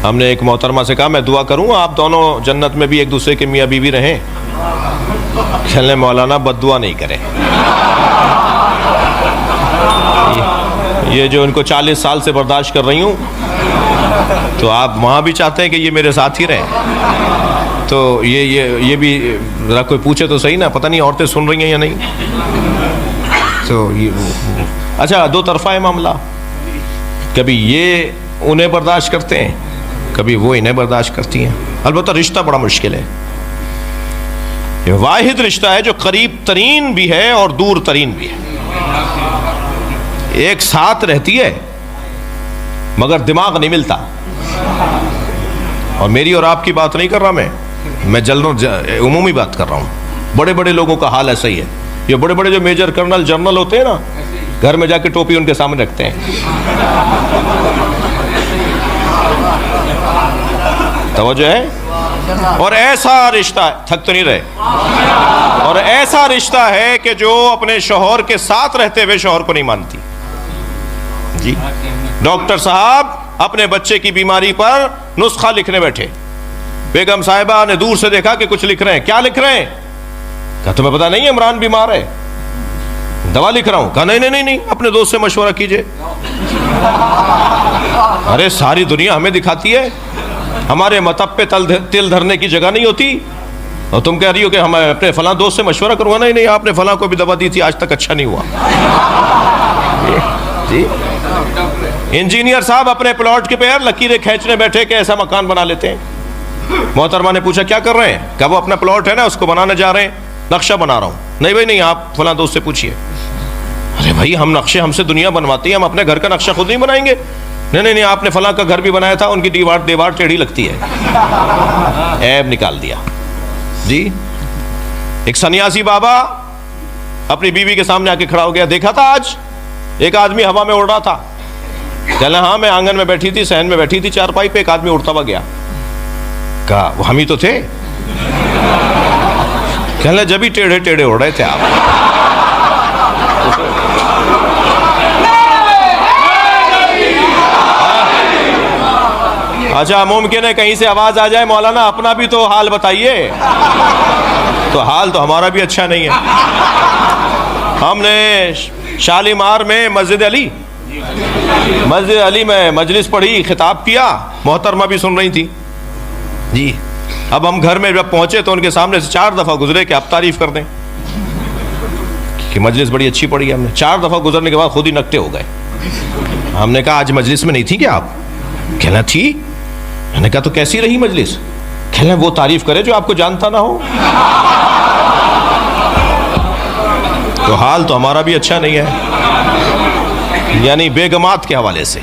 ہم نے ایک محترمہ سے کہا میں دعا کروں آپ دونوں جنت میں بھی ایک دوسرے کے میاں بیوی رہیں. کہنے مولانا بد دعا نہیں کریں, یہ جو ان کو 40 سال سے برداشت کر رہی ہوں تو آپ وہاں بھی چاہتے ہیں کہ یہ میرے ساتھ ہی رہیں, تو یہ بھی ذرا کوئی پوچھے تو صحیح نا, پتہ نہیں عورتیں سن رہی ہیں یا نہیں. تو اچھا دو طرفہ ہے معاملہ, کبھی یہ انہیں برداشت کرتے ہیں, کبھی وہ انہیں برداشت کرتی ہیں. البتہ رشتہ بڑا مشکل ہے, یہ واحد رشتہ ہے جو قریب ترین بھی ہے اور دور ترین بھی ہے. ایک ساتھ رہتی ہے مگر دماغ نہیں ملتا. اور میری اور آپ کی بات نہیں کر رہا میں عمومی بات کر رہا ہوں. بڑے بڑے لوگوں کا حال ایسا ہی ہے. یہ بڑے بڑے جو میجر کرنل جنرل ہوتے ہیں نا, گھر میں جا کے ٹوپی ان کے سامنے رکھتے ہیں. توجہ ہے. اور ایسا رشتہ ہے, تھک تو نہیں رہے, اور ایسا رشتہ ہے کہ جو اپنے شوہر کے ساتھ رہتے ہوئے شوہر کو نہیں مانتی. جی ڈاکٹر صاحب اپنے بچے کی بیماری پر نسخہ لکھنے بیٹھے, بیگم صاحبہ نے دور سے دیکھا کہ کچھ لکھ رہے ہیں. کیا لکھ رہے ہیں؟ کہا تمہیں پتا نہیں عمران بیمار ہے, دوا لکھ رہا ہوں. کہا نہیں, اپنے دوست سے مشورہ کیجئے. ارے ساری دنیا ہمیں دکھاتی ہے, ہمارے مطب پہ تل دھرنے کی جگہ نہیں ہوتی, اور تم کہہ رہی ہو کہ ہم اپنے فلاں دوست سے مشورہ کروں گا. نہیں آپ نے فلاں کو بھی دوا دی تھی, آج تک اچھا نہیں ہوا. جی انجینئر صاحب اپنے پلاٹ کے پیر لکیریں کھینچنے بیٹھے کہ ایسا مکان بنا لیتے ہیں. محترمہ نے پوچھا کیا کر رہے ہیں؟ کہ وہ اپنا پلاٹ ہے نا اس کو بنانے جا رہے ہیں, نقشہ بنا رہا ہوں. نہیں بھائی نہیں, آپ فلاں دوست سے پوچھئے. ارے بھائی ہم نقشے ہم سے دنیا بنواتی ہے, ہم اپنے گھر کا نقشہ خود نہیں بنائیں گے. نہیں آپ نے فلاں کا گھر بھی بنایا تھا, ان کی دیوار ٹیڑھی لگتی ہے. عیب نکال دیا. جی ایک سنیاسی بابا اپنی بیوی کے سامنے آ کے کھڑا ہو گیا. دیکھا تھا آج ایک آدمی ہوا میں اڑ رہا تھا. کہنا ہاں میں آنگن میں بیٹھی تھی, صحن میں بیٹھی تھی, چارپائی پہ ایک آدمی اڑتا ہوا گیا. کہا وہ ہم ہی تو تھے. کہنا جب ہی ٹیڑھے اڑ رہے تھے آپ. اچھا ممکن ہے کہیں سے آواز آ جائے مولانا اپنا بھی تو حال بتائیے. تو حال تو ہمارا بھی اچھا نہیں ہے. ہم نے شالیمار میں مسجد علی میں مجلس پڑھی, خطاب کیا, محترمہ بھی سن رہی تھی. جی اب ہم گھر میں جب پہنچے تو ان کے سامنے سے 4 دفعہ گزرے کہ آپ تعریف کر دیں کہ مجلس بڑی اچھی پڑھی. ہم نے 4 دفعہ گزرنے کے بعد خود ہی نکٹے ہو گئے. ہم نے کہا آج مجلس میں نہیں تھی کیا آپ؟ کہنا تھی. میں نے کہا تو کیسی رہی مجلس؟ کہنا وہ تعریف کرے جو آپ کو جانتا نہ ہو. تو حال تو ہمارا بھی اچھا نہیں ہے, یعنی بیگمات کے حوالے سے.